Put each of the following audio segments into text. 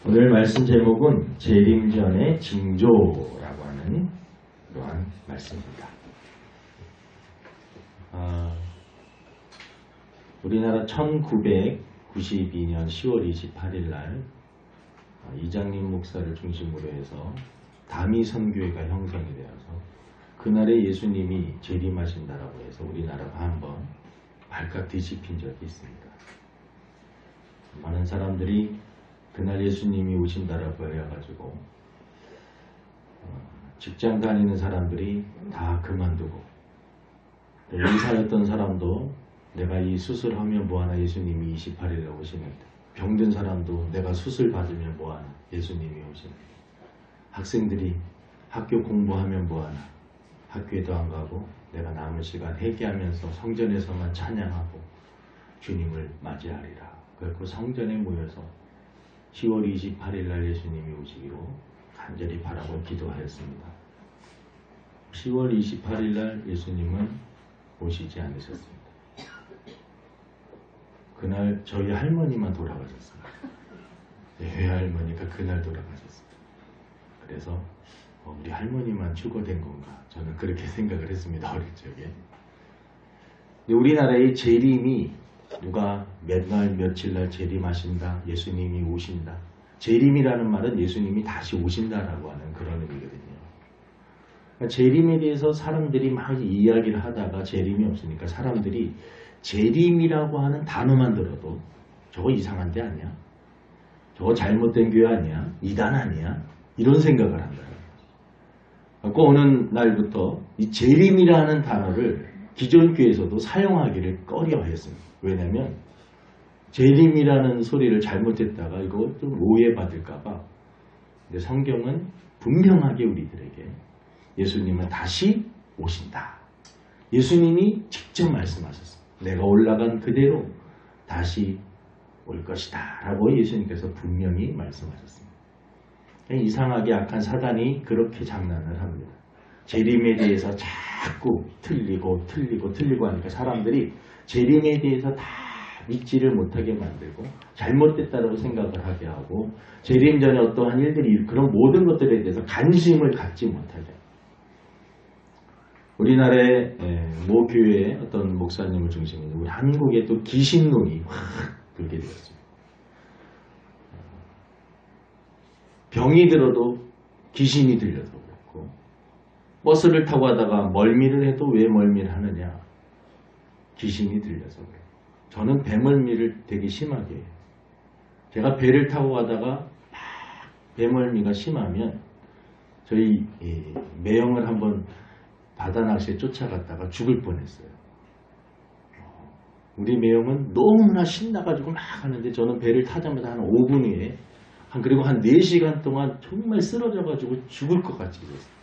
오늘 말씀 제목은 재림전의 징조라고 하는 그러한 말씀입니다. 우리나라 1992년 10월 28일 날 이장님 목사를 중심으로 해서 다미 선교회가 형성이 되어서 그날에 예수님이 재림하신다라고 해서 우리나라가 한번 발칵 뒤집힌 적이 있습니다. 많은 사람들이 그날 예수님이 오신다라고 해가지고 직장 다니는 사람들이 다 그만두고 의사였던 사람도 내가 이 수술하면 뭐하나 예수님이 28일에 오시는데, 병든 사람도 내가 수술 받으면 뭐하나 예수님이 오시는데, 학생들이 학교 공부하면 뭐하나 학교에도 안 가고 내가 남은 시간 회개하면서 성전에서만 찬양하고 주님을 맞이하리라. 그래서 성전에 모여서 10월 28일 날 예수님이 오시기로 간절히 바라고 기도하였습니다. 10월 28일 날 예수님은 오시지 않으셨습니다. 그날 저희 할머니만 돌아가셨습니다. 외할머니가 그날 돌아가셨습니다. 그래서 우리 할머니만 추가된 건가? 저는 그렇게 생각을 했습니다. 어릴 적에. 우리나라의 재림이 누가 몇 날 며칠 날 재림하신다, 예수님이 오신다. 재림이라는 말은 예수님이 다시 오신다라고 하는 그런 의미거든요. 그러니까 재림에 대해서 사람들이 막 이야기를 하다가 재림이 없으니까 사람들이 재림이라고 하는 단어만 들어도 저거 이상한 데 아니야? 저거 잘못된 교회 아니야? 이단 아니야? 이런 생각을 한다. 그래서 어느 날부터 이 재림이라는 단어를 기존 교회에서도 사용하기를 꺼려했습니다. 왜냐하면 재림이라는 소리를 잘못했다가 이거 좀 오해받을까봐. 근데 성경은 분명하게 우리들에게 예수님은 다시 오신다. 예수님이 직접 말씀하셨습니다. 내가 올라간 그대로 다시 올 것이다 라고 예수님께서 분명히 말씀하셨습니다. 이상하게 악한 사단이 그렇게 장난을 합니다. 재림에 대해서 자꾸 틀리고 하니까 사람들이 재림에 대해서 다 믿지를 못하게 만들고 잘못됐다고 생각을 하게 하고 재림 전에 어떠한 일들이 그런 모든 것들에 대해서 관심을 갖지 못하게. 우리나라의 모 교회의 어떤 목사님을 중심으로 우리 한국에 또 귀신론이 확 들게 되었습니다. 병이 들어도 귀신이 들려서 그렇고, 버스를 타고 가다가 멀미를 해도 왜 멀미를 하느냐? 귀신이 들려서 그래요. 저는 배멀미를 되게 심하게 해요. 제가 배를 타고 가다가 배멀미가 심하면 저희 매형을 한번 바다 낚시에 쫓아갔다가 죽을 뻔했어요. 우리 매형은 너무나 신나가지고 막 하는데 저는 배를 타자마자 한 5분 후에 그리고 한 4시간 동안 정말 쓰러져가지고 죽을 것 같이 됐어요.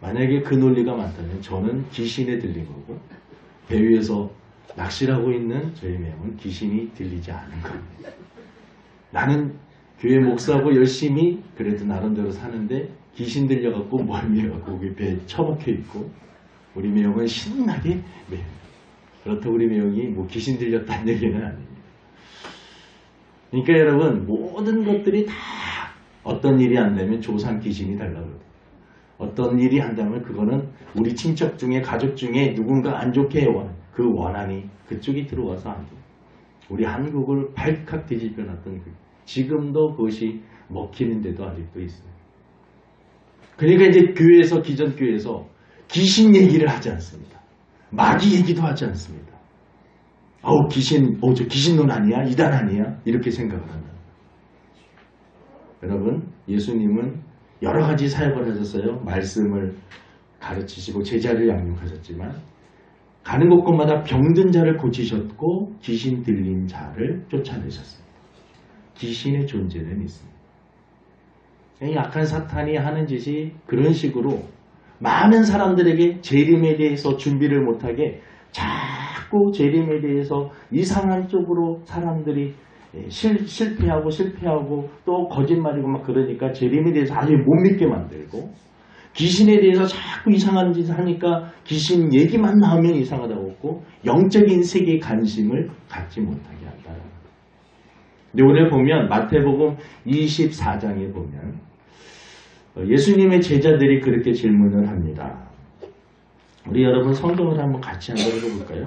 만약에 그 논리가 맞다면 저는 귀신에 들린 거고 배 위에서 낚시를 하고 있는 저희 매형은 귀신이 들리지 않은 겁니다. 나는 교회 목사하고 열심히 그래도 나름대로 사는데 귀신 들려갖고 멀미해갖고 배에 처박혀 있고 우리 매형은 신나게 매요. 그렇다고 우리 매형이 뭐 귀신 들렸다는 얘기는 아닙니다. 그러니까 여러분 모든 것들이 다 어떤 일이 안 되면 조상 귀신이 달라고 그래요. 어떤 일이 한다면 그거는 우리 친척 중에 가족 중에 누군가 안 좋게 해와 그 원한이 그쪽이 들어와서 안 돼요. 우리 한국을 발칵 뒤집어놨던 지금도 그것이 먹히는데도 아직도 있어요. 그러니까 이제 교회에서 기존 교회에서 귀신 얘기를 하지 않습니다. 마귀 얘기도 하지 않습니다. 귀신, 저 귀신론 아니야? 이단 아니야? 이렇게 생각을 한다. 여러분, 예수님은 여러 가지 사역을 하셨어요. 말씀을 가르치시고 제자를 양육하셨지만 가는 곳곳마다 병든 자를 고치셨고 귀신 들린 자를 쫓아내셨습니다. 귀신의 존재는 있습니다. 약한 사탄이 하는 짓이 그런 식으로 많은 사람들에게 재림에 대해서 준비를 못하게 자꾸 재림에 대해서 이상한 쪽으로 사람들이 실패하고 또 거짓말이고 막 그러니까 재림에 대해서 아주 못 믿게 만들고 귀신에 대해서 자꾸 이상한 짓을 하니까 귀신 얘기만 나오면 이상하다고 했고 영적인 세계에 관심을 갖지 못하게 한다. 근데 오늘 보면 마태복음 24장에 보면 예수님의 제자들이 그렇게 질문을 합니다. 우리 여러분 성경을 한번 같이 한번 읽어볼까요?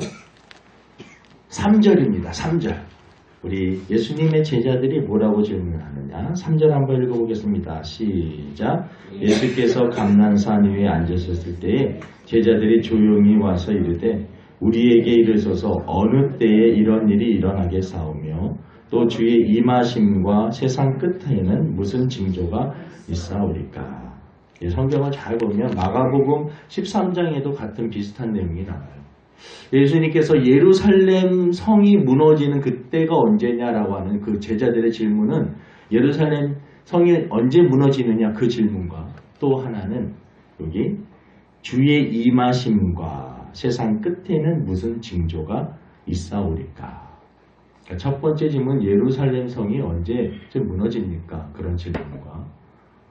3절입니다. 3절. 우리 예수님의 제자들이 뭐라고 질문하느냐? 3절 한번 읽어보겠습니다. 시작. 예수께서 감난산 위에 앉으셨을 때에 제자들이 조용히 와서 이르되 우리에게 이르소서 어느 때에 이런 일이 일어나게 싸우며 또 주의 임하심과 세상 끝에는 무슨 징조가 있사오리까? 성경을 잘 보면 마가복음 13장에도 같은 비슷한 내용이 나와요. 예수님께서 예루살렘 성이 무너지는 그때가 언제냐라고 하는 그 제자들의 질문은 예루살렘 성이 언제 무너지느냐 그 질문과 또 하나는 여기 주의 임하심과 세상 끝에는 무슨 징조가 있사오리까? 그러니까 첫 번째 질문 예루살렘 성이 언제쯤 무너집니까? 그런 질문과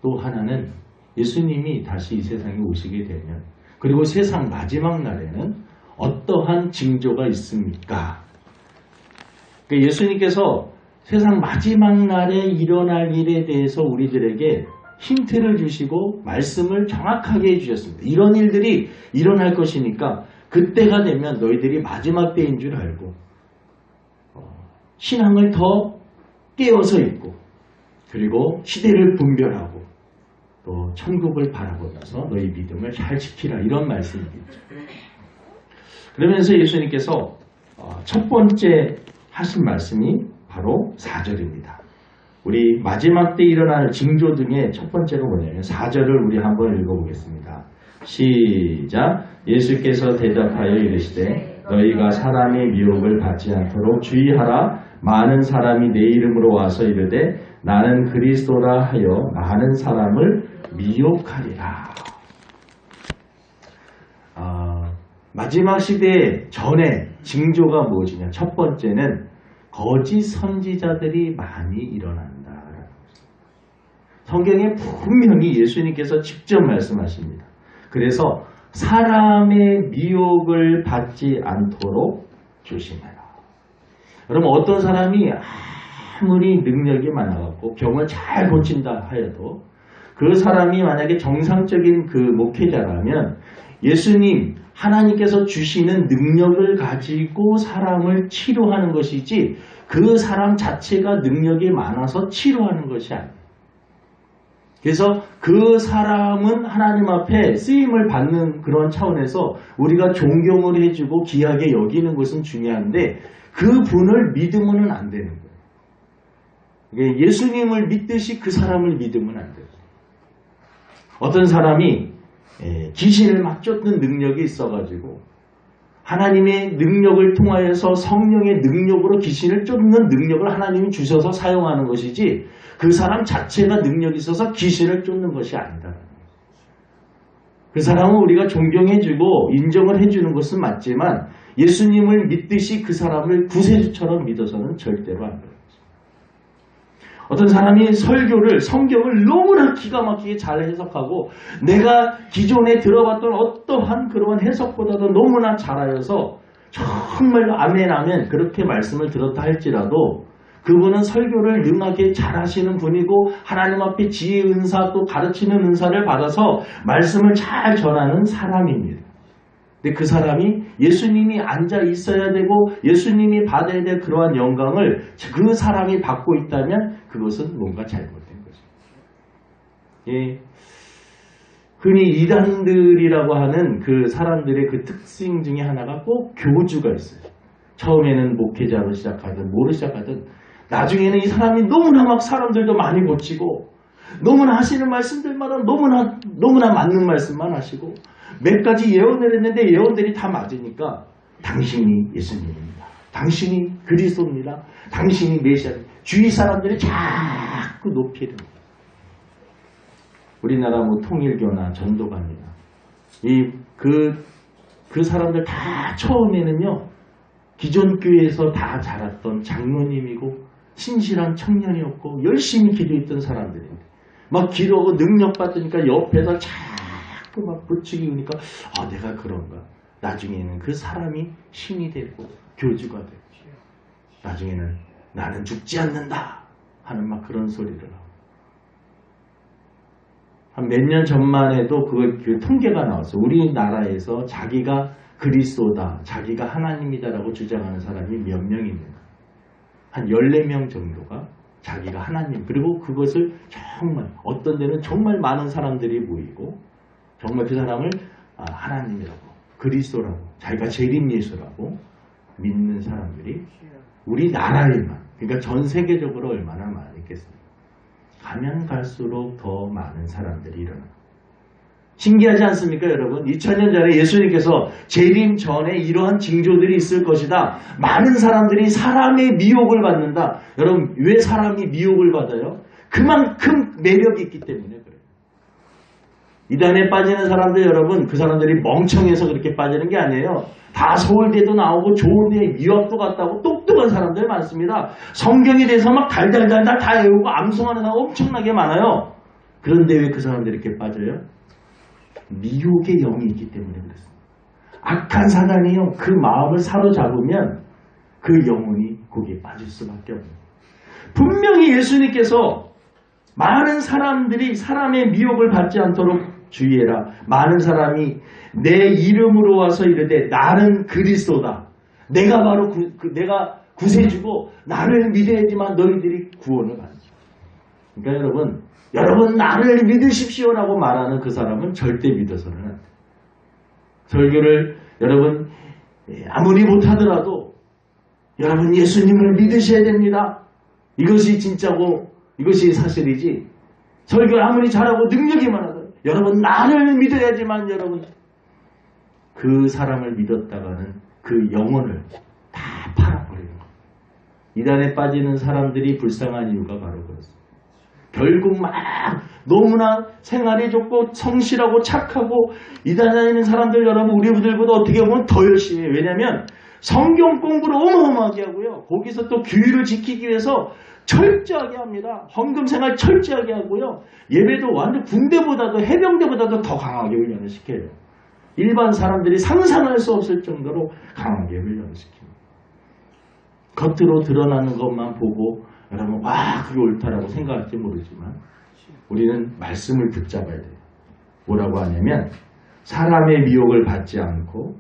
또 하나는 예수님이 다시 이 세상에 오시게 되면 그리고 세상 마지막 날에는 어떠한 징조가 있습니까? 그러니까 예수님께서 세상 마지막 날에 일어날 일에 대해서 우리들에게 힌트를 주시고 말씀을 정확하게 해주셨습니다. 이런 일들이 일어날 것이니까 그때가 되면 너희들이 마지막 때인 줄 알고 신앙을 더 깨어서 있고 그리고 시대를 분별하고 또 천국을 바라보면서 너희 믿음을 잘 지키라 이런 말씀이겠죠. 그러면서 예수님께서 첫 번째 하신 말씀이 바로 4절입니다. 우리 마지막 때 일어날 징조 중에 첫 번째가 뭐냐면 4절을 우리 한번 읽어보겠습니다. 시작. 예수께서 대답하여 이르시되 너희가 사람의 미혹을 받지 않도록 주의하라. 많은 사람이 내 이름으로 와서 이르되 나는 그리스도라 하여 많은 사람을 미혹하리라. 마지막 시대 전에 징조가 무엇이냐? 첫 번째는 거짓 선지자들이 많이 일어난다. 성경에 분명히 예수님께서 직접 말씀하십니다. 그래서 사람의 미혹을 받지 않도록 조심해라. 여러분 어떤 사람이 아무리 능력이 많아갖고 병을 잘 고친다 하여도 그 사람이 만약에 정상적인 그 목회자라면 예수님 하나님께서 주시는 능력을 가지고 사람을 치료하는 것이지 그 사람 자체가 능력이 많아서 치료하는 것이 아니에요. 그래서 그 사람은 하나님 앞에 쓰임을 받는 그런 차원에서 우리가 존경을 해주고 귀하게 여기는 것은 중요한데 그 분을 믿으면 안 되는 거예요. 예수님을 믿듯이 그 사람을 믿으면 안 돼요. 어떤 사람이 귀신을 막 쫓는 능력이 있어가지고 하나님의 능력을 통하여서 성령의 능력으로 귀신을 쫓는 능력을 하나님이 주셔서 사용하는 것이지 그 사람 자체가 능력이 있어서 귀신을 쫓는 것이 아니다. 그 사람은 우리가 존경해주고 인정을 해주는 것은 맞지만 예수님을 믿듯이 그 사람을 구세주처럼 믿어서는 절대로 안 돼요. 어떤 사람이 성경을 너무나 기가 막히게 잘 해석하고 내가 기존에 들어봤던 어떠한 그런 해석보다도 너무나 잘하여서 정말 아멘 아멘 그렇게 말씀을 들었다 할지라도 그분은 설교를 능하게 잘하시는 분이고 하나님 앞에 지혜 은사 또 가르치는 은사를 받아서 말씀을 잘 전하는 사람입니다. 근데 그 사람이 예수님이 앉아 있어야 되고 예수님이 받아야 될 그러한 영광을 그 사람이 받고 있다면 그것은 뭔가 잘못된 거죠. 예. 흔히 이단들이라고 하는 그 사람들의 그 특징 중에 하나가 꼭 교주가 있어요. 처음에는 목회자로 시작하든 뭐로 시작하든 나중에는 이 사람이 너무나 막 사람들도 많이 고치고 너무나 하시는 말씀들마다 너무나 맞는 말씀만 하시고 몇 가지 예언을 했는데 예언들이 다 맞으니까 당신이 예수님입니다. 당신이 그리스도입니다. 당신이 메시아입니다. 주위 사람들이 자꾸 높이는 거예요. 우리나라 뭐 통일교나 전도관이나 그 사람들 다 처음에는요 기존 교회에서 다 자랐던 장로님이고 신실한 청년이었고 열심히 기도했던 사람들인데 막 기도하고 능력 받으니까 옆에서 자꾸 막 부추기 오니까 내가 그런가. 나중에는 그 사람이 신이 되고 교주가 되고 나중에는 나는 죽지 않는다 하는 막 그런 소리를 하고 한 몇 년 전만 해도 그 통계가 나왔어요. 우리나라에서 자기가 그리스도다, 자기가 하나님이다라고 주장하는 사람이 몇 명 있는가. 한 14명 정도가 자기가 하나님, 그리고 그것을 정말 어떤 데는 정말 많은 사람들이 모이고 정말 그 사람을 하나님이라고, 그리스도라고, 자기가 재림 예수라고 믿는 사람들이 우리나라에만, 그러니까 전 세계적으로 얼마나 많겠습니까? 가면 갈수록 더 많은 사람들이 일어납니다. 신기하지 않습니까, 여러분? 2000년 전에 예수님께서 재림 전에 이러한 징조들이 있을 것이다. 많은 사람들이 사람의 미혹을 받는다. 여러분, 왜 사람이 미혹을 받아요? 그만큼 매력이 있기 때문에 그래요. 이단에 빠지는 사람들, 여러분, 그 사람들이 멍청해서 그렇게 빠지는 게 아니에요. 다 서울대도 나오고 좋은데 유학도 갔다고 똑똑한 사람들 많습니다. 성경에 대해서 막 달달달달 다 외우고 암송하는 사람 엄청나게 많아요. 그런데 왜 그 사람들이 이렇게 빠져요? 미혹의 영이 있기 때문에 그렇습니다. 악한 사단이요, 그 마음을 사로잡으면 그 영혼이 거기에 빠질 수밖에 없습니다. 분명히 예수님께서 많은 사람들이 사람의 미혹을 받지 않도록 주의해라. 많은 사람이 내 이름으로 와서 이르되 나는 그리스도다. 내가 바로 내가 구세주고 나를 믿어야지만 너희들이 구원을 받지. 그러니까 여러분 나를 믿으십시오라고 말하는 그 사람은 절대 믿어서는 안 돼요. 설교를 여러분 아무리 못하더라도 여러분 예수님을 믿으셔야 됩니다. 이것이 진짜고 이것이 사실이지. 설교를 아무리 잘하고 능력이 많아도 여러분 나를 믿어야지만 여러분 그 사람을 믿었다가는 그 영혼을 다 팔아버리는 거예요. 이단에 빠지는 사람들이 불쌍한 이유가 바로 그렇습니다. 결국 막 너무나 생활이 좋고 성실하고 착하고 이단 다니는 사람들 여러분 우리들보다 어떻게 보면 더 열심히 해요. 왜냐하면 성경 공부를 어마어마하게 하고요. 거기서 또 규율을 지키기 위해서 철저하게 합니다. 헌금 생활 철저하게 하고요. 예배도 완전 군대보다도 해병대보다도 더 강하게 훈련을 시켜요. 일반 사람들이 상상할 수 없을 정도로 강하게 훈련을 시킵니다. 겉으로 드러나는 것만 보고 여러분 와 그게 옳다라고 생각할지 모르지만 우리는 말씀을 붙잡아야 돼요. 뭐라고 하냐면 사람의 미혹을 받지 않고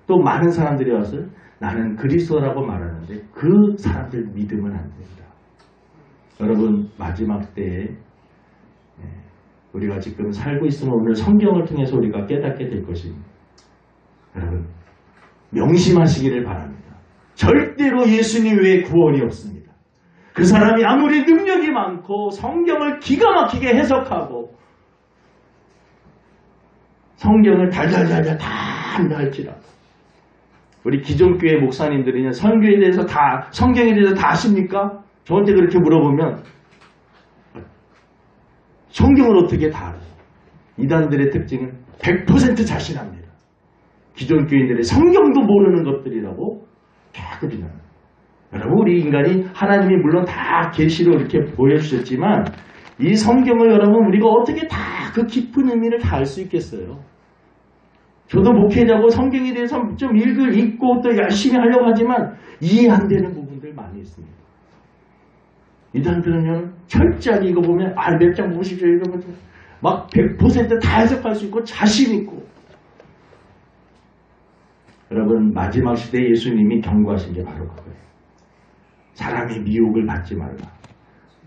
또 많은 사람들이 와서 나는 그리스도라고 말하는데 그 사람들 믿으면 안 된다. 여러분 마지막 때에 우리가 지금 살고 있으면 오늘 성경을 통해서 우리가 깨닫게 될 것입니다. 여러분 명심하시기를 바랍니다. 절대로 예수님 외에 구원이 없습니다. 그 사람이 아무리 능력이 많고 성경을 기가 막히게 해석하고 성경을 달달달달 다 한다 할지라도 우리 기존교회 목사님들이 성경에 대해서 다 아십니까? 저한테 그렇게 물어보면 성경을 어떻게 다 알아요? 이단들의 특징은 100% 자신합니다. 기존 교인들의 성경도 모르는 것들이라고 계속 비난합니다. 여러분 우리 인간이 하나님이 물론 다 계시로 이렇게 보여주셨지만 이 성경을 여러분 우리가 어떻게 다 그 깊은 의미를 다 알 수 있겠어요? 저도 목회자고 성경에 대해서 좀 읽고 또 열심히 하려고 하지만 이해 안 되는 부분들 많이 있습니다. 이단들은요 철저하게 이거 보면 몇 장 보십시오 이러면 막 100% 다 해석할 수 있고 자신 있고. 여러분 마지막 시대에 예수님이 경고하신 게 바로 그거예요. 사람의 미혹을 받지 말라.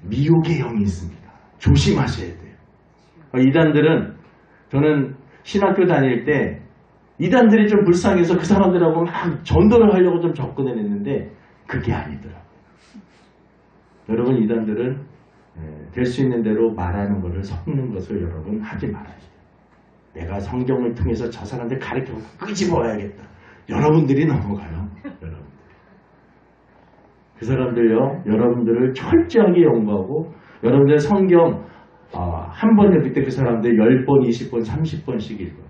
미혹의 영이 있습니다. 조심하셔야 돼요. 이단들은 저는 신학교 다닐 때 이단들이 좀 불쌍해서 그 사람들하고 막 전도를 하려고 좀 접근을 했는데 그게 아니더라고요. 여러분 이단들은 될 수 있는 대로 말하는 것을 섞는 것을 여러분 하지 말아야 돼요. 내가 성경을 통해서 저 사람들 가르쳐 끄집어야겠다. 여러분들이 넘어가요. 여러분. 그 사람들요 여러분들을 철저하게 연구하고 여러분들 성경 한 번 읽을 때 그 사람들 10번, 20번, 30번씩 읽어요.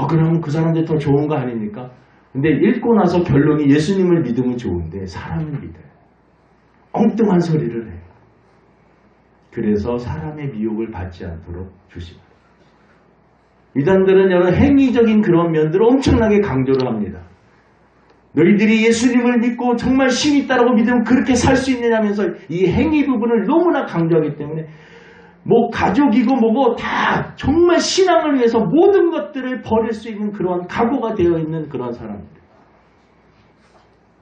그러면 그 사람들 더 좋은 거 아닙니까? 근데 읽고 나서 결론이 예수님을 믿으면 좋은데 사람을 믿어요. 엉뚱한 소리를 해요. 그래서 사람의 미혹을 받지 않도록 조심해요. 이단들은 여러 행위적인 그런 면들을 엄청나게 강조를 합니다. 너희들이 예수님을 믿고 정말 신이 있다라고 믿으면 그렇게 살 수 있느냐면서 이 행위 부분을 너무나 강조하기 때문에 뭐 가족이고 뭐고 다 정말 신앙을 위해서 모든 것들을 버릴 수 있는 그런 각오가 되어 있는 그런 사람들.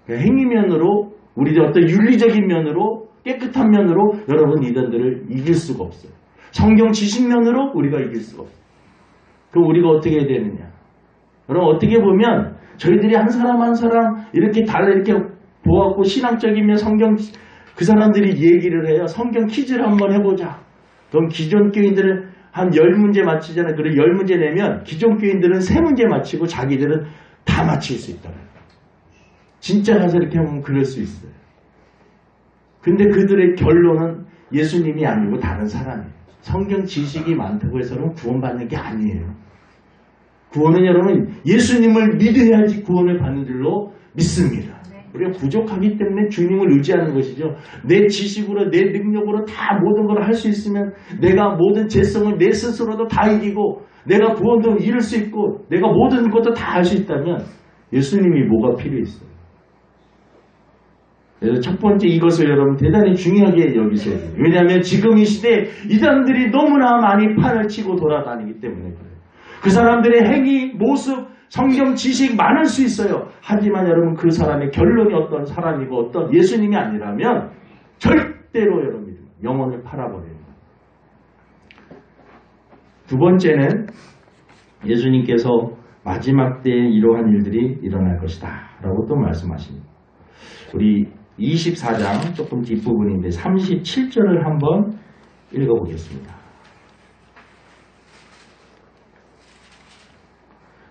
행위면으로 우리들 어떤 윤리적인 면으로 깨끗한 면으로 여러분 이들을 이길 수가 없어요. 성경 지식면으로 우리가 이길 수가 없어요. 그럼 우리가 어떻게 해야 되느냐? 여러분 어떻게 보면 저희들이 한 사람 한 사람 이렇게 이렇게 보았고 신앙적이면 성경 그 사람들이 얘기를 해요. 성경 퀴즈를 한번 해보자. 그럼 기존 교인들은 한 10문제 맞히잖아요. 그래 10문제 내면 기존 교인들은 3문제 맞히고 자기들은 다 맞힐 수 있다. 진짜 가서 이렇게 하면 그럴 수 있어요. 근데 그들의 결론은 예수님이 아니고 다른 사람이에요. 성경 지식이 많다고 해서는 구원받는 게 아니에요. 구원은 여러분 예수님을 믿어야지 구원을 받는 줄로 믿습니다. 우리가 부족하기 때문에 주님을 의지하는 것이죠. 내 지식으로 내 능력으로 다 모든 걸 할 수 있으면 내가 모든 죄성을 내 스스로도 다 이기고 내가 구원도 이룰 수 있고 내가 모든 것도 다 할 수 있다면 예수님이 뭐가 필요했어요. 그래서 첫 번째 이것을 여러분 대단히 중요하게 여기셔야 돼요. 왜냐하면 지금 이 시대에 이 사람들이 너무나 많이 판을 치고 돌아다니기 때문에 그래요. 그 사람들의 행위, 모습, 성경 지식 많을 수 있어요. 하지만 여러분 그 사람의 결론이 어떤 사람이고 어떤 예수님이 아니라면 절대로 여러분 영혼을 팔아버려요. 두 번째는 예수님께서 마지막 때에 이러한 일들이 일어날 것이다 라고 또 말씀하십니다. 우리 24장 조금 뒷부분인데 37절을 한번 읽어보겠습니다.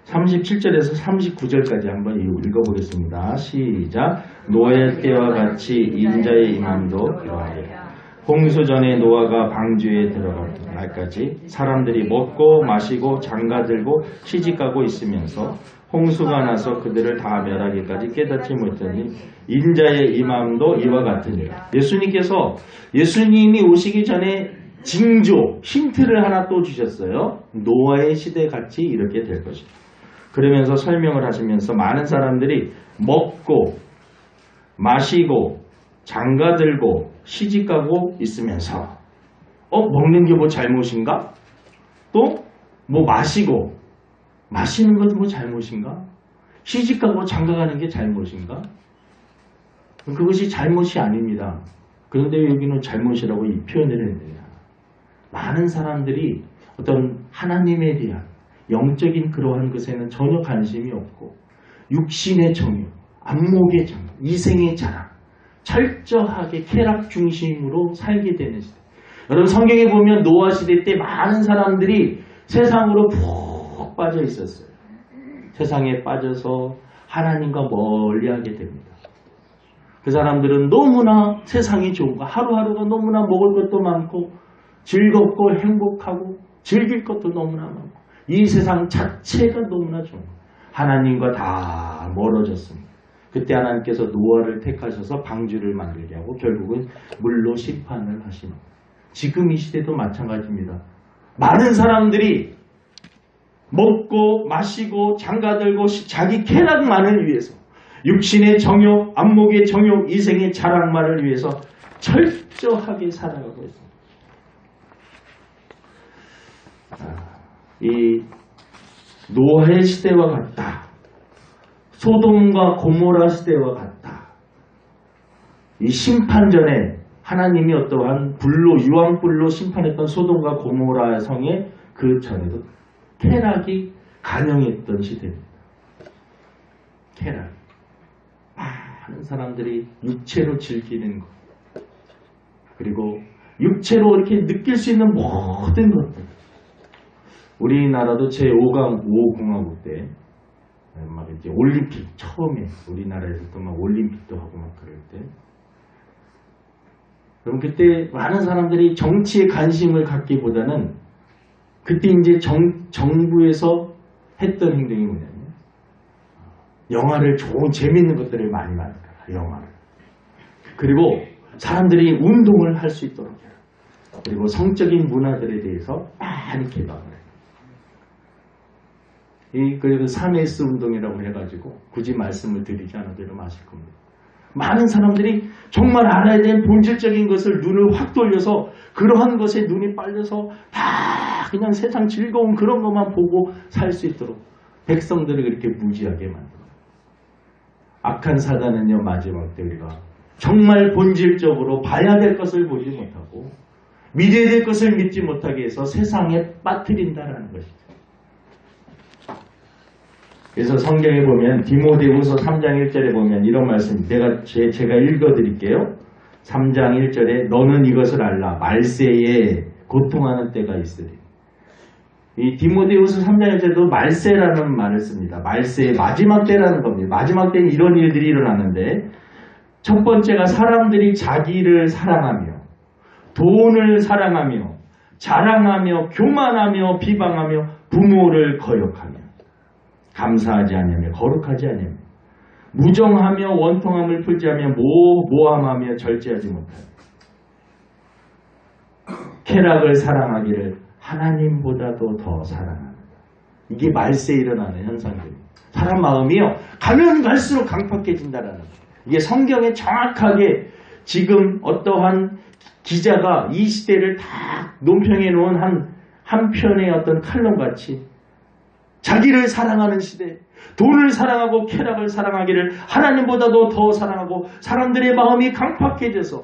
37절에서 39절까지 한번 읽어보겠습니다. 시작. 노아의 때와 같이 인자의 임함도 이러하리라. 홍수 전에 노아가 방주에 들어갈 날까지 사람들이 먹고 마시고 장가들고 시집가고 있으면서 홍수가 나서 그들을 다 멸하기까지 깨닫지 못하니 인자의 임함도 이와 같으니라. 예수님께서 예수님이 오시기 전에 징조, 힌트를 하나 또 주셨어요. 노아의 시대같이 이렇게 될 것이다. 그러면서 설명을 하시면서 많은 사람들이 먹고 마시고 장가들고 시집가고 있으면서 먹는 게 뭐 잘못인가? 또 뭐 마시고 마시는 것도 뭐 잘못인가? 시집가고 장가가는 게 잘못인가? 그것이 잘못이 아닙니다. 그런데 여기는 잘못이라고 이 표현을 했느냐. 많은 사람들이 어떤 하나님에 대한 영적인 그러한 것에는 전혀 관심이 없고 육신의 정욕, 안목의 정욕, 이생의 자랑, 철저하게 쾌락 중심으로 살게 되는 시대. 여러분 성경에 보면 노아 시대 때 많은 사람들이 세상으로 푹 빠져 있었어요. 세상에 빠져서 하나님과 멀리하게 됩니다. 그 사람들은 너무나 세상이 좋은 거, 하루하루가 너무나 먹을 것도 많고 즐겁고 행복하고 즐길 것도 너무나 많고 이 세상 자체가 너무나 좋은 거예요. 하나님과 다 멀어졌습니다. 그때 하나님께서 노아를 택하셔서 방주를 만들게 하고 결국은 물로 심판을 하시는 거예요. 지금 이 시대도 마찬가지입니다. 많은 사람들이 먹고 마시고 장가들고 자기 쾌락만을 위해서 육신의 정욕, 안목의 정욕, 이생의 자랑만을 위해서 철저하게 살아가고 있습니다. 이 노아의 시대와 같다. 소돔과 고모라 시대와 같다. 이 심판전에 하나님이 어떠한 불로 유황불로 심판했던 소돔과 고모라 성에 그 전에도 쾌락이 간영했던 시대입니다. 쾌락. 많은 사람들이 육체로 즐기는 것. 그리고 육체로 이렇게 느낄 수 있는 모든 것들. 우리나라도 제5강 5공화국 때 막 이제 올림픽 처음에 우리나라에서 또 막 올림픽도 하고 막 그럴 때 그럼 그때 많은 사람들이 정치에 관심을 갖기보다는 그때 이제 정부에서 했던 행동이 뭐냐면 영화를 좋은 재밌는 것들을 많이 만들어라. 영화를. 그리고 사람들이 운동을 할 수 있도록 해라. 그리고 성적인 문화들에 대해서 많이 개방을 해요. 그 3S 운동이라고 해가지고 굳이 말씀을 드리지 않아도 이러면 아실 겁니다. 많은 사람들이 정말 알아야 될 본질적인 것을 눈을 확 돌려서 그러한 것에 눈이 빨려서 다 그냥 세상 즐거운 그런 것만 보고 살 수 있도록 백성들을 그렇게 무지하게 만듭니다. 악한 사단은요, 마지막 때 우리가 정말 본질적으로 봐야 될 것을 보지 못하고 믿어야 될 것을 믿지 못하게 해서 세상에 빠뜨린다라는 것이죠. 그래서 성경에 보면 디모데후서 3장 1절에 보면 이런 말씀, 제가 읽어드릴게요. 3장 1절에 너는 이것을 알라. 말세에 고통하는 때가 있으리. 이 디모데후서 3장 1절에도 말세라는 말을 씁니다. 말세의 마지막 때라는 겁니다. 마지막 때는 이런 일들이 일어나는데 첫 번째가 사람들이 자기를 사랑하며 돈을 사랑하며 자랑하며 교만하며 비방하며 부모를 거역하며 감사하지 않으며 거룩하지 않으며 무정하며 원통함을 풀지하며 모함하며 절제하지 못하며 쾌락을 사랑하기를 하나님보다도 더 사랑합니다. 이게 말세에 일어나는 현상들입니다. 사람 마음이요 가면 갈수록 강팍해진다라는 거예요. 이게 성경에 정확하게 지금 어떠한 기자가 이 시대를 다 논평해 놓은 한 편의 어떤 칼럼같이 자기를 사랑하는 시대, 돈을 사랑하고 쾌락을 사랑하기를 하나님보다도 더 사랑하고 사람들의 마음이 강팍해져서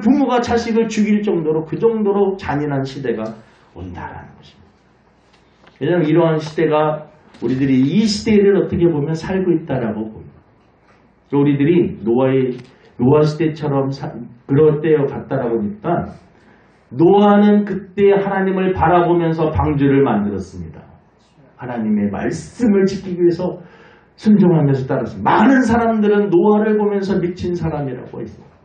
부모가 자식을 죽일 정도로 그 정도로 잔인한 시대가 온다라는 것입니다. 왜냐하면 이러한 시대가 우리들이 이 시대를 어떻게 보면 살고 있다라고 봅니다. 우리들이 노아 시대처럼 그럴 때 같다라고 하니까 노아는 그때 하나님을 바라보면서 방주를 만들었습니다. 하나님의 말씀을 지키기 위해서 순종하면서 따랐습니다. 많은 사람들은 노아를 보면서 미친 사람이라고 했습니다.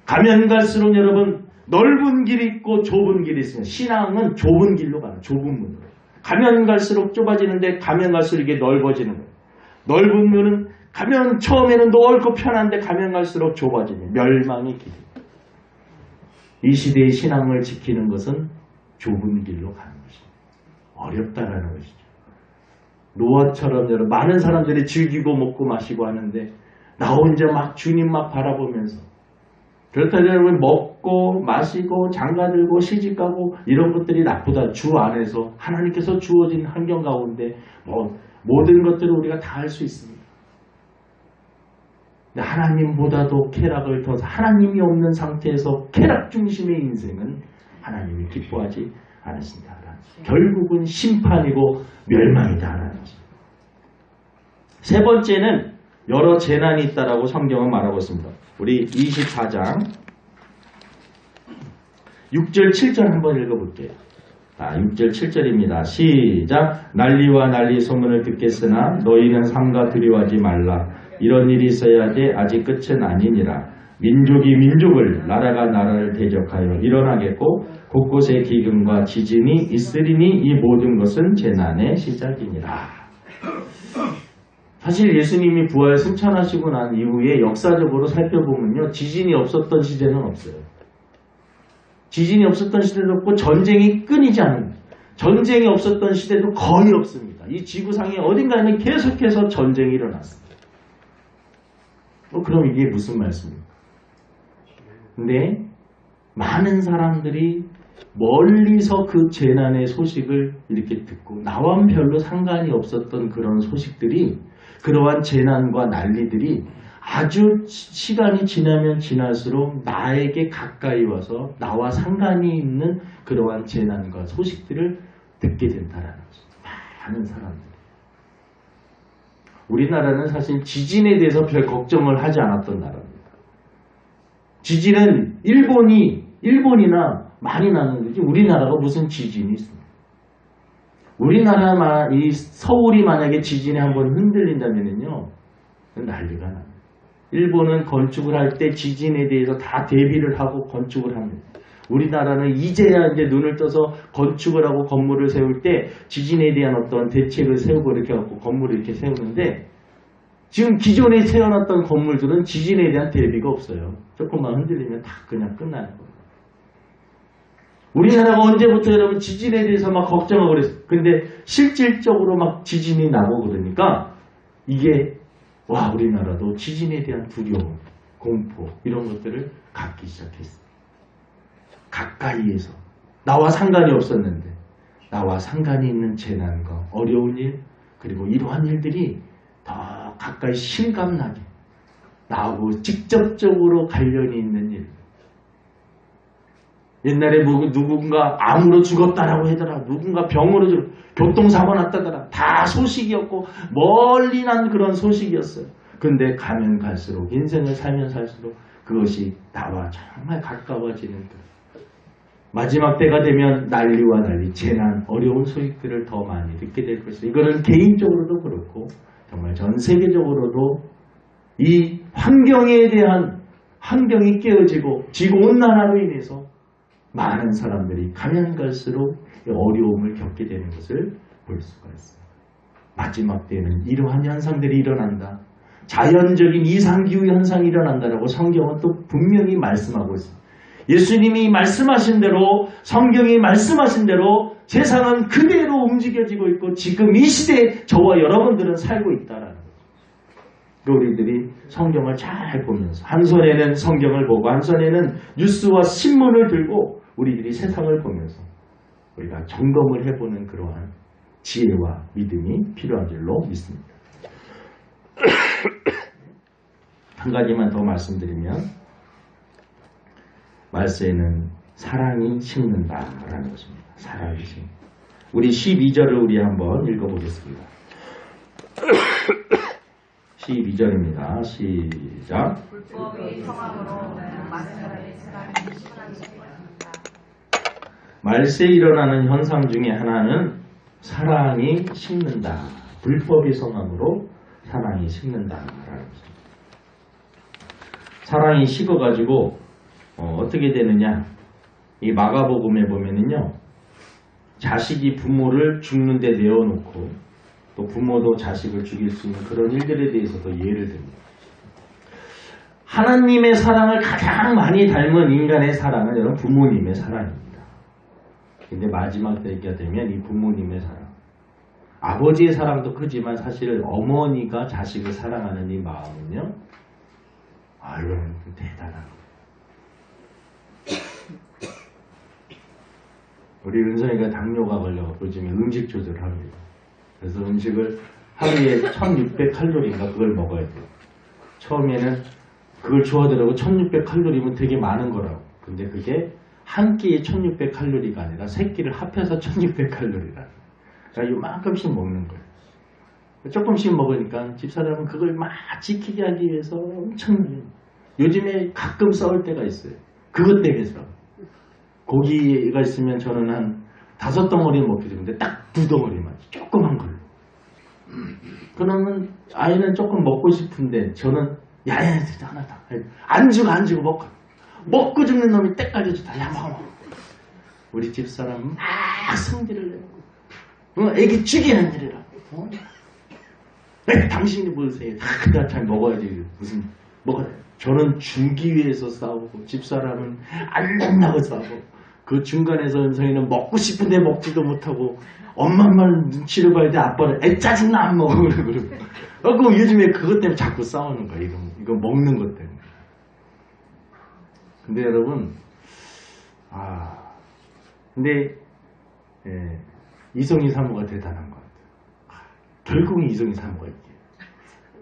가면 갈수록 여러분 넓은 길이 있고 좁은 길이 있습니다. 신앙은 좁은 길로 가요. 좁은 문으로. 가면 갈수록 좁아지는데 가면 갈수록 이게 넓어지는 거예요. 넓은 문은 가면 처음에는 넓고 편한데 가면 갈수록 좁아지는 멸망의 길입니다. 이 시대의 신앙을 지키는 것은 좁은 길로 가는 것입니다. 어렵다라는 것이죠. 노아처럼 여러분 많은 사람들이 즐기고 먹고 마시고 하는데 나 혼자 막 주님 막 바라보면서 그렇다면 여러분 먹고 마시고 장가들고 시집가고 이런 것들이 나쁘다. 주 안에서 하나님께서 주어진 환경 가운데 모든 것들을 우리가 다 할 수 있습니다. 하나님보다도 쾌락을 더 하나님이 없는 상태에서 쾌락 중심의 인생은 하나님이 기뻐하지 않으신다. 결국은 심판이고 멸망이다라는 것입니다. 세 번째는 여러 재난이 있다라고 성경은 말하고 있습니다. 우리 24장 6절 7절 한번 읽어볼게요. 6절 7절입니다. 시작. 난리와 난리 소문을 듣겠으나 너희는 삼가 두려워하지 말라. 이런 일이 있어야 돼 아직 끝은 아니니라. 민족이 민족을 나라가 나라를 대적하여 일어나겠고 곳곳에 기근과 지진이 있으리니 이 모든 것은 재난의 시작이니라. 사실 예수님이 부활 승천하시고 난 이후에 역사적으로 살펴보면요. 지진이 없었던 시대는 없어요. 지진이 없었던 시대도 없고 전쟁이 끊이지 않는 전쟁이 없었던 시대도 거의 없습니다. 이 지구상에 어딘가에는 계속해서 전쟁이 일어났습니다. 그럼 이게 무슨 말씀입니까? 근데 많은 사람들이 멀리서 그 재난의 소식을 이렇게 듣고 나와는 별로 상관이 없었던 그런 소식들이 그러한 재난과 난리들이 아주 시간이 지나면 지날수록 나에게 가까이 와서 나와 상관이 있는 그러한 재난과 소식들을 듣게 된다는 거죠. 많은 사람들이. 우리나라는 사실 지진에 대해서 별 걱정을 하지 않았던 나라입니다. 지진은 일본이나 많이 나는 거지 우리나라가 무슨 지진이 있습니까? 우리나라 이 서울이 만약에 지진에 한번 흔들린다면요 난리가 납니다. 일본은 건축을 할 때 지진에 대해서 다 대비를 하고 건축을 합니다. 우리나라는 이제야 이제 눈을 떠서 건축을 하고 건물을 세울 때 지진에 대한 어떤 대책을 세우고 이렇게 갖고 건물을 이렇게 세우는데 지금 기존에 세워놨던 건물들은 지진에 대한 대비가 없어요. 조금만 흔들리면 다 그냥 끝나는 거예요. 우리나라가 언제부터 여러분 지진에 대해서 막 걱정하고 그랬어요. 근데 실질적으로 막 지진이 나고 그러니까 이게 와 우리나라도 지진에 대한 두려움, 공포 이런 것들을 갖기 시작했어요. 가까이에서 나와 상관이 없었는데 나와 상관이 있는 재난과 어려운 일 그리고 이러한 일들이 더 가까이 실감나게 나하고 직접적으로 관련이 있는 일. 옛날에 누군가 암으로 죽었다라고 하더라. 누군가 병으로 교통사고 났다더라. 다 소식이었고 멀리 난 그런 소식이었어요. 근데 가면 갈수록 인생을 살면 살수록 그것이 나와 정말 가까워지는 것. 마지막 때가 되면 난리와 난리, 재난, 어려운 소식들을 더 많이 듣게 될 것이다. 이거는 개인적으로도 그렇고 정말 전 세계적으로도 이 환경에 대한 환경이 깨어지고 지구온난화로 인해서 많은 사람들이 가면 갈수록 어려움을 겪게 되는 것을 볼 수가 있습니다. 마지막 때에는 이러한 현상들이 일어난다. 자연적인 이상기후 현상이 일어난다라고 성경은 또 분명히 말씀하고 있습니다. 예수님이 말씀하신 대로 성경이 말씀하신 대로 세상은 그대로 움직여지고 있고 지금 이 시대에 저와 여러분들은 살고 있다라는 거죠. 우리들이 성경을 잘 보면서 한 손에는 성경을 보고 한 손에는 뉴스와 신문을 들고 우리들이 세상을 보면서 우리가 점검을 해보는 그러한 지혜와 믿음이 필요한 줄로 믿습니다. 한 가지만 더 말씀드리면 말세에는 사랑이 심는다라는 것입니다. 사랑이 심는. 우리 12절을 우리 한번 읽어보겠습니다. 12절입니다. 시작. 불법이 성함으로 말세에 사랑이 심는다. 말세에 일어나는 현상 중에 하나는 사랑이 심는다. 불법이 성함으로 사랑이 심는다라는 것입니다. 사랑이 식어가지고 어떻게 되느냐? 이 마가복음에 보면은요, 자식이 부모를 죽는 데 내어놓고 또 부모도 자식을 죽일 수 있는 그런 일들에 대해서도 예를 듭니다. 하나님의 사랑을 가장 많이 닮은 인간의 사랑은 여러분 부모님의 사랑입니다. 근데 마지막 때가 되면 이 부모님의 사랑, 아버지의 사랑도 크지만 사실 어머니가 자식을 사랑하는 이 마음은요, 아유 대단하고. 우리 은성이가 당뇨가 걸려갖고 요즘에 음식 조절을 합니다. 그래서 음식을 하루에 1600칼로리인가 그걸 먹어야 돼요. 처음에는 그걸 좋아하더라고. 1600칼로리면 되게 많은 거라고. 근데 그게 한 끼에 1600칼로리가 아니라 세 끼를 합해서 1600칼로리라. 그러니까 요만큼씩 먹는 거예요. 조금씩 먹으니까 집사람은 그걸 막 지키게 하기 위해서 엄청 요즘에 가끔 싸울 때가 있어요. 그것 때문에 고기가 있으면 저는 한 5덩어리 먹게 되는데 딱 2덩어리만 조그만 걸로. 그러면 아이는 조금 먹고 싶은데 저는 야야 하나 더 안 주고 먹고 죽는 놈이 때까지 주다. 야 먹어. 우리 집사람은 막 성질을 내고 애기 죽이는 일이라. 당신이 보세요. 다 잘 먹어야지. 무슨 먹어야 저는 주기 위해서 싸우고 집사람은 안 된다고 싸우고 그 중간에서 은성이는 먹고 싶은데 먹지도 못하고 엄마만 눈치를 봐야 돼. 아빠는 애 짜증나 안 먹어. 그러고 그럼 요즘에 그것 때문에 자꾸 싸우는 거야. 이거 먹는 것 때문에. 근데 여러분 근데 이성희 사모가 대단한 것 같아요. 결국은 이성희 사모가 있게.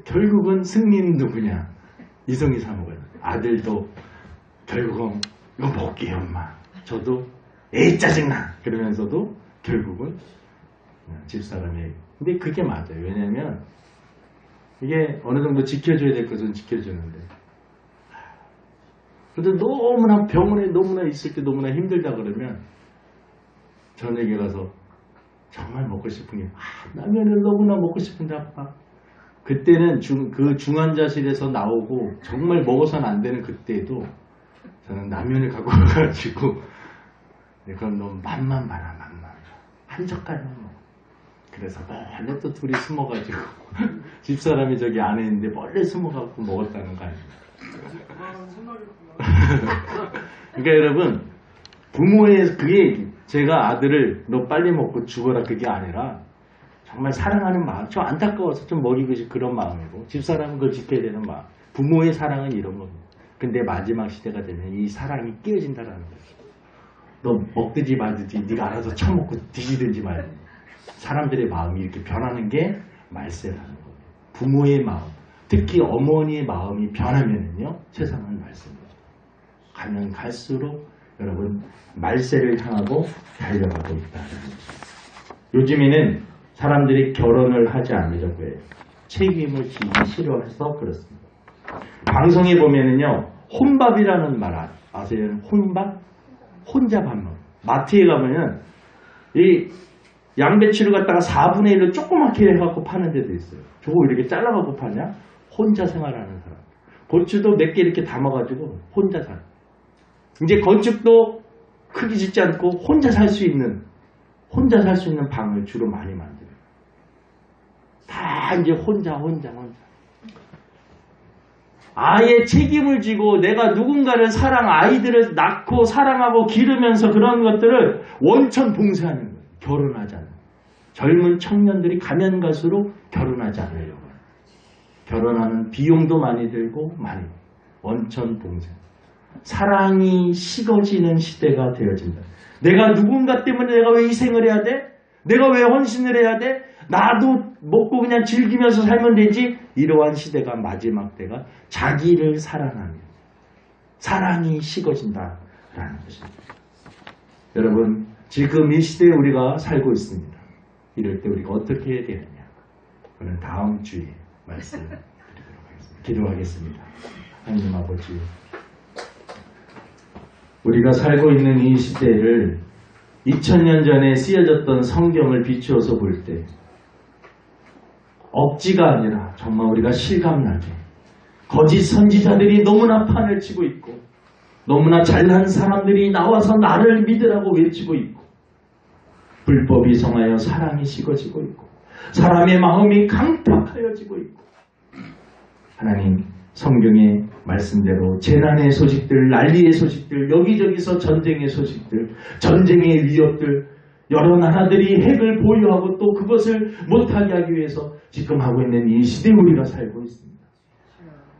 결국은 승리는 누구냐? 이성희 사모가. 아들도 결국은 이거 먹게요 엄마. 저도 에이 짜증나 그러면서도 결국은 집사람이. 근데 그게 맞아요. 왜냐하면 이게 어느 정도 지켜줘야 될 것은 지켜주는데 그래도 너무나 병원에 너무나 있을 때 너무나 힘들다 그러면 저녁에 가서 정말 먹고 싶은 게 라면을 너무나 먹고 싶은데 아빠. 그때는 그 중환자실에서 나오고 정말 먹어서는 안 되는 그때도 저는 라면을 갖고 와가지고 그럼 너 맛만 봐라 맛만 한 젓갈만 먹어. 그래서 몰래 또 둘이 숨어가지고 집사람이 저기 안에 있는데 몰래 숨어가지고 먹었다는 거 아닙니까? 그러니까 여러분 부모의 그게 제가 아들을 너 빨리 먹고 죽어라 그게 아니라 정말 사랑하는 마음, 좀 안타까워서 좀 먹이고 그런 마음이고 집사람은 그걸 지켜야 되는 마음. 부모의 사랑은 이런 겁니다. 근데 마지막 시대가 되면 이 사랑이 깨어진다라는 거예요. 너 먹든지 말든지 네가 알아서 처먹고 뒤지든지 말든지. 사람들의 마음이 이렇게 변하는 게 말세라는 거예요. 부모의 마음, 특히 어머니의 마음이 변하면요 세상은 말세입니다. 가면 갈수록 여러분 말세를 향하고 달려가고 있다는 거죠. 요즘에는 사람들이 결혼을 하지 않으려고 해요. 책임을 지기 싫어해서 그렇습니다. 방송에 보면은요 혼밥이라는 말 아세요? 혼밥? 혼자 밥 먹어. 마트에 가면은 이 양배추를 갖다가 4분의 1로 조그맣게 해갖고 파는 데도 있어요. 저거 이렇게 잘라갖고 파냐? 혼자 생활하는 사람. 고추도 몇 개 이렇게 담아가지고 혼자 살아. 이제 건축도 크게 짓지 않고 혼자 살 수 있는 방을 주로 많이 만들어요. 다 이제 혼자. 아예 책임을 지고 내가 누군가를 아이들을 낳고 사랑하고 기르면서 그런 것들을 원천 봉쇄하는 거예요. 결혼하지 않아요. 젊은 청년들이 가면 갈수록 결혼하지 않으려고 해요. 결혼하는 비용도 많이 들고 원천 봉쇄. 사랑이 식어지는 시대가 되어진다. 내가 누군가 때문에 내가 왜 희생을 해야 돼? 내가 왜 헌신을 해야 돼? 나도 먹고 그냥 즐기면서 살면 되지? 이러한 시대가 마지막 때가 자기를 사랑하면 사랑이 식어진다라는 것입니다. 여러분 지금 이 시대에 우리가 살고 있습니다. 이럴 때 우리가 어떻게 해야 되느냐? 그는 다음 주에 말씀드리도록 하겠습니다. 기도하겠습니다. 하나님 아버지, 우리가 살고 있는 이 시대를 2000년 전에 쓰여졌던 성경을 비추어서 볼 때 억지가 아니라 정말 우리가 실감나게 거짓 선지자들이 너무나 판을 치고 있고 너무나 잘난 사람들이 나와서 나를 믿으라고 외치고 있고 불법이 성하여 사랑이 식어지고 있고 사람의 마음이 강팍하여지고 있고 하나님 성경의 말씀대로 재난의 소식들, 난리의 소식들, 여기저기서 전쟁의 소식들, 전쟁의 위협들, 여러 나라들이 핵을 보유하고 또 그것을 못하게 하기 위해서 지금 하고 있는 이 시대에 우리가 살고 있습니다.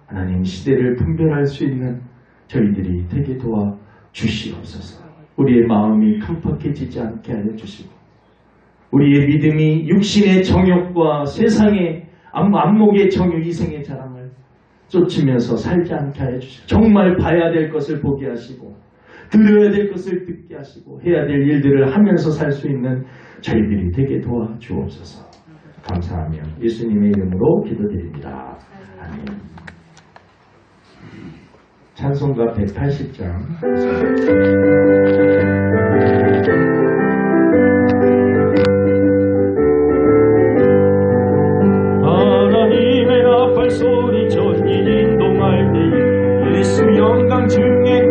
하나님 시대를 분별할 수 있는 저희들이 되게 도와주시옵소서. 우리의 마음이 깜빡해지지 않게 하여 주시고 우리의 믿음이 육신의 정욕과 세상의 안목의 정욕, 이생의 자랑을 쫓으면서 살지 않게 하여 주시고 정말 봐야 될 것을 보게 하시고 들어야 될 것을 듣게 하시고 해야 될 일들을 하면서 살 수 있는 저희들이 되게 도와주옵소서. 감사하며 예수님의 이름으로 기도드립니다. 아멘. 찬송가 180장 하나님의 나팔 소리 전진 인동할 때에 예수 영광 중에